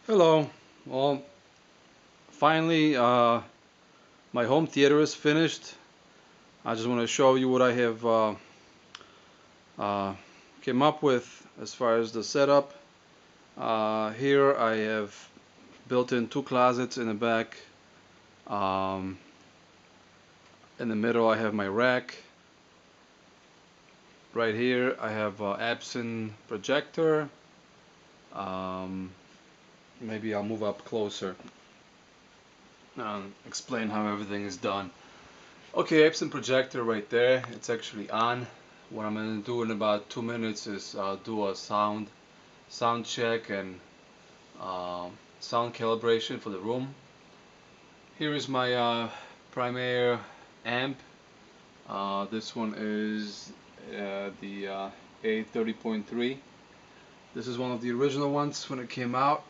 Hello. Well, finally, my home theater is finished. I just want to show you what I have uh, came up with as far as the setup. Here I have built in two closets in the back. Um, in the middle I have my rack. Right here I have Epson projector. Um, Maybe I'll move up closer and explain how everything is done. Okay, Epson projector right there. It's actually on. What I'm gonna do in about 2 minutes is do a sound check and sound calibration for the room. Here is my Primary amp. This one is the A30.3. This is one of the original ones when it came out.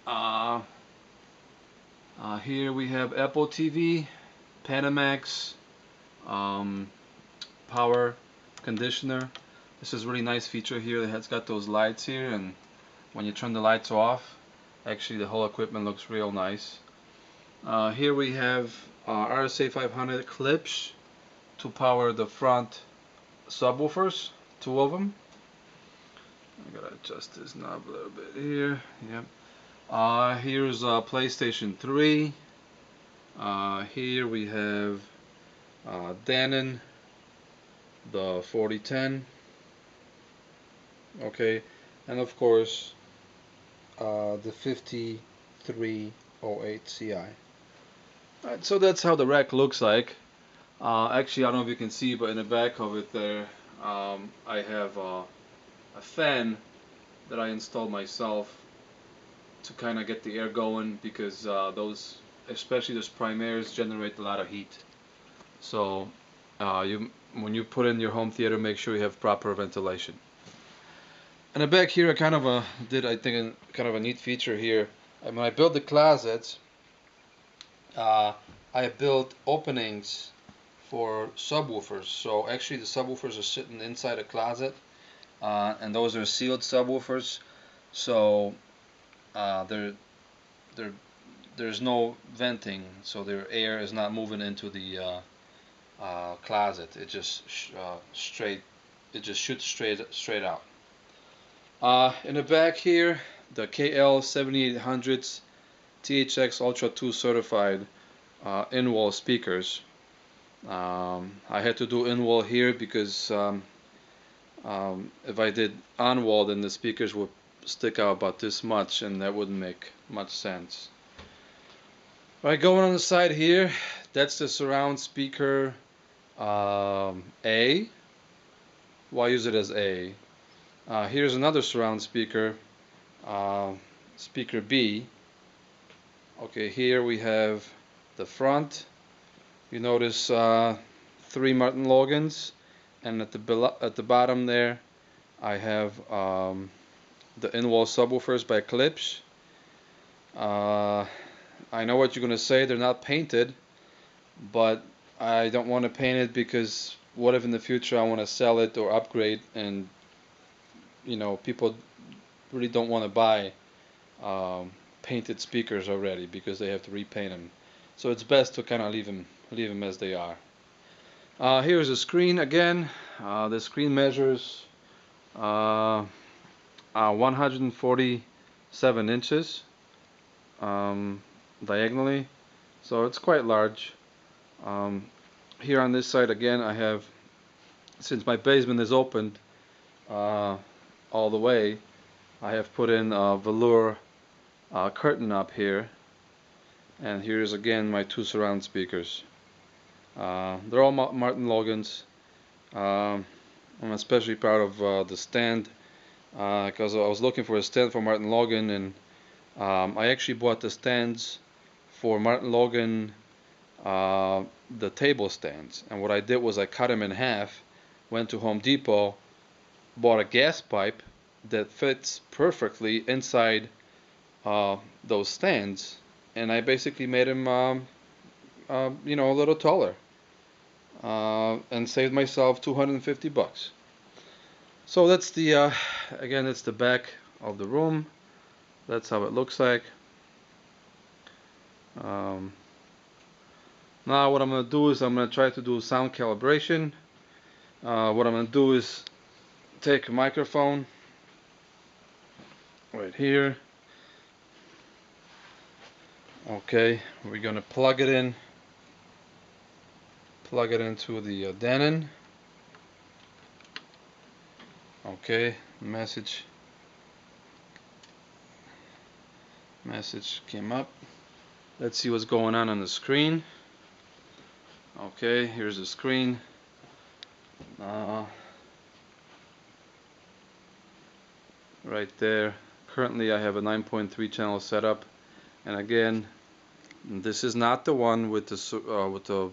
Uh, Here we have Apple TV, Panamax, um, power conditioner. This is a really nice feature here. It's got those lights here, and when you turn the lights off, actually the whole equipment looks real nice. Here we have RSA 500 clips to power the front subwoofers, two of them. I gotta adjust this knob a little bit here. Yep. Here's PlayStation 3. Here we have Denon, the 4010. Okay, and of course the 5308 Ci. Alright, so that's how the rack looks like. Actually, I don't know if you can see, but in the back of it there, I have a fan that I installed myself to kind of get the air going because especially those primaries, generate a lot of heat. So when you put in your home theater, make sure you have proper ventilation. And the back here, I kind of did, I think, kind of a neat feature here. And when I built the closets, I built openings for subwoofers. So actually, the subwoofers are sitting inside a closet, and those are sealed subwoofers. So they're, there's no venting, so their air is not moving into the closet. It just it just shoots straight out. In the back here, the KL 7800s THX Ultra 2 certified in-wall speakers. I had to do in-wall here because if I did on-wall, then the speakers would stick out about this much, and that wouldn't make much sense. Right, going on the side here, that's the surround speaker A. Why use it as A? Here's another surround speaker, speaker B. Okay, here we have the front. You notice three Martin Logans, and at the bottom there, I have the in-wall subwoofers by Klipsch. I know what you're gonna say. They're not painted, but I don't want to paint it because what if in the future I want to sell it or upgrade, and people really don't want to buy painted speakers already because they have to repaint them. So it's best to kind of leave them as they are. Here's a screen again. The screen measures 147 inches diagonally, so it's quite large. Here on this side again, I have, since my basement is opened all the way, I have put in a velour curtain up here, and here's again my two surround speakers. They're all Martin Logans. I'm especially proud of the stand because I was looking for a stand for Martin Logan, and I actually bought the stands for Martin Logan, the table stands. And what I did was I cut them in half, went to Home Depot, bought a gas pipe that fits perfectly inside those stands, and I basically made them, a little taller, and saved myself 250 bucks. So that's the again, it's the back of the room. That's how it looks like. Um, Now what I'm going to do is I'm going to try to do sound calibration. What I'm going to do is take a microphone right here. Okay, we're going to plug it into the Denon. Okay, message came up. Let's see what's going on the screen. Okay, here's the screen. Right there. Currently I have a 9.3 channel setup, and again, this is not the one with the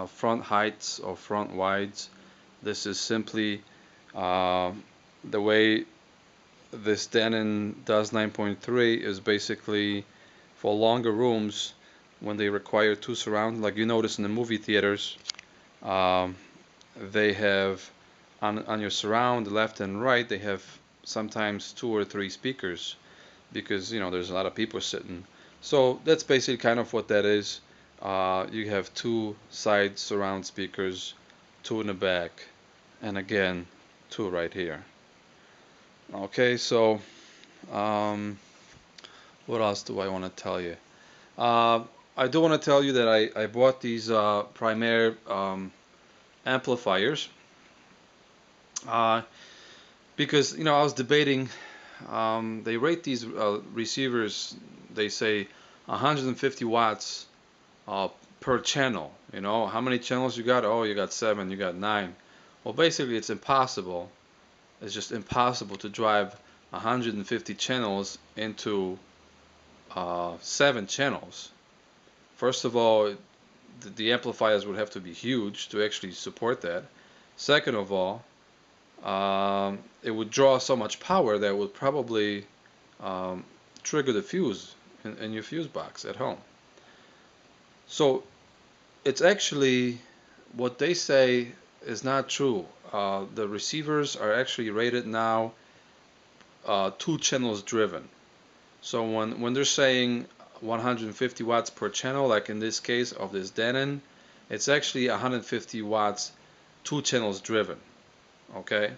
front heights or front wides. This is simply the way this Denon does 9.3 is basically for longer rooms when they require two surround. Like you notice in the movie theaters, um, they have on your surround left and right, they have sometimes 2 or 3 speakers because there's a lot of people sitting. So that's basically kind of what that is. You have 2 side surround speakers, 2 in the back, and again 2 right here. Okay, so um, what else do I want to tell you? I do want to tell you that I bought these Primaire amplifiers uh, because I was debating. They rate these receivers. They say 150 watts uh, per channel. How many channels you got? Oh, you got 7. You got 9. Well, basically, it's impossible. It's just impossible to drive 150 channels into 7 channels. First of all, the amplifiers would have to be huge to actually support that. Second of all, it would draw so much power that would probably um, trigger the fuse in your fuse box at home. So it's actually what they say is not true. The receivers are actually rated now 2 channels driven. So when they're saying 150 watts per channel, like in this case of this Denon, it's actually 150 watts 2 channels driven. Okay,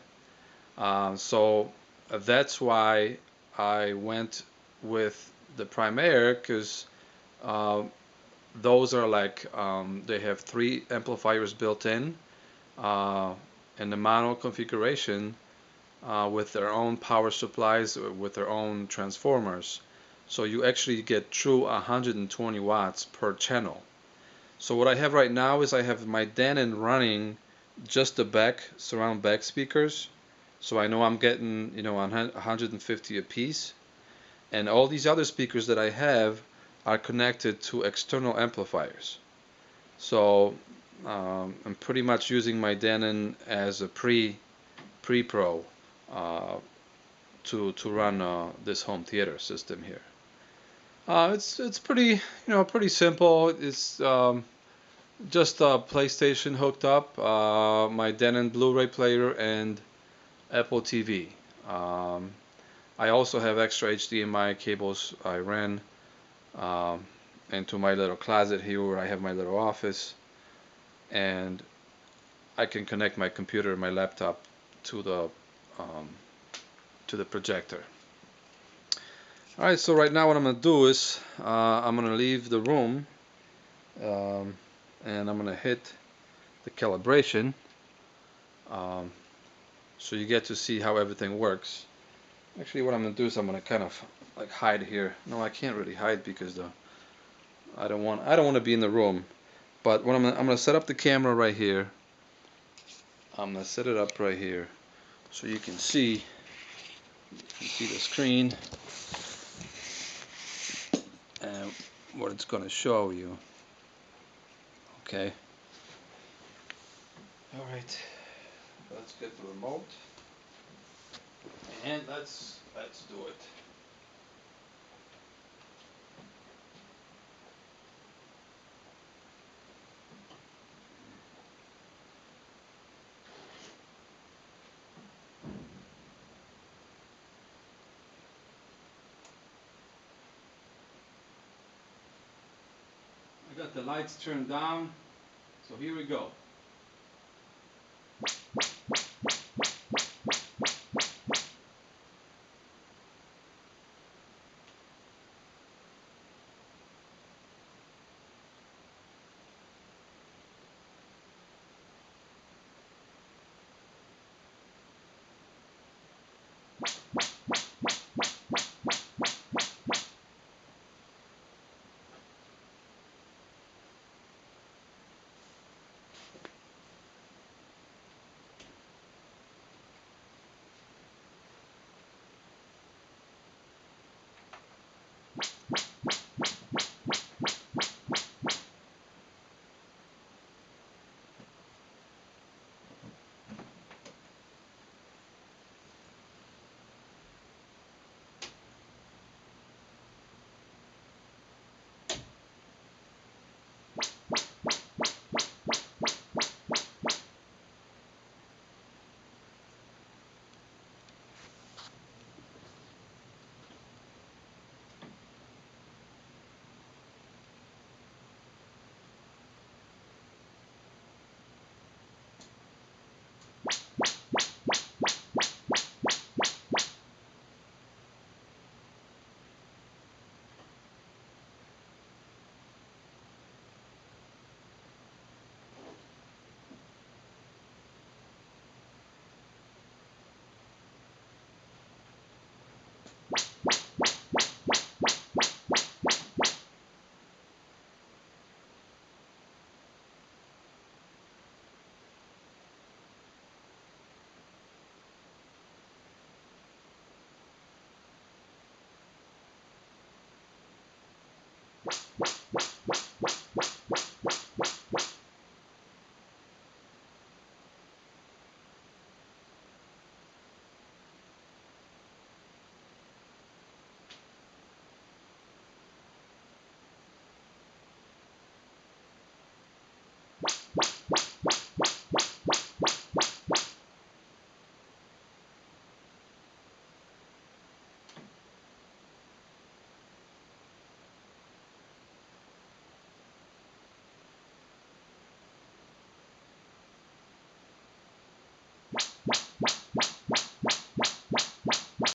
so that's why I went with the Primaire, because those are like they have 3 amplifiers built in the mono configuration with their own power supplies, with their own transformers. So you actually get true 120 watts per channel. So what I have right now is I have my Denon running just the surround back speakers. So I know I'm getting 150 a piece. And all these other speakers that I have are connected to external amplifiers. So I'm pretty much using my Denon as a pre-pro to run this home theater system here. It's pretty pretty simple. It's just a PlayStation hooked up, my Denon Blu-ray player, and Apple TV. Um, I also have extra HDMI cables I ran um, into my little closet here where I have my little office, and I can connect my computer and my laptop to um, the projector. Alright, so right now what I'm going to do is I'm going to leave the room um, and I'm going to hit the calibration um, so you get to see how everything works. Actually, what I'm going to do is I'm going to kind of like hide here. No, I can't really hide because I don't want to be in the room. But what I'm going to set up the camera right here. I'm going to set it up right here so you can see the screen and what it's going to show you. Okay. All right. Let's get the remote and let's do it. let the lights turn down. So here we go.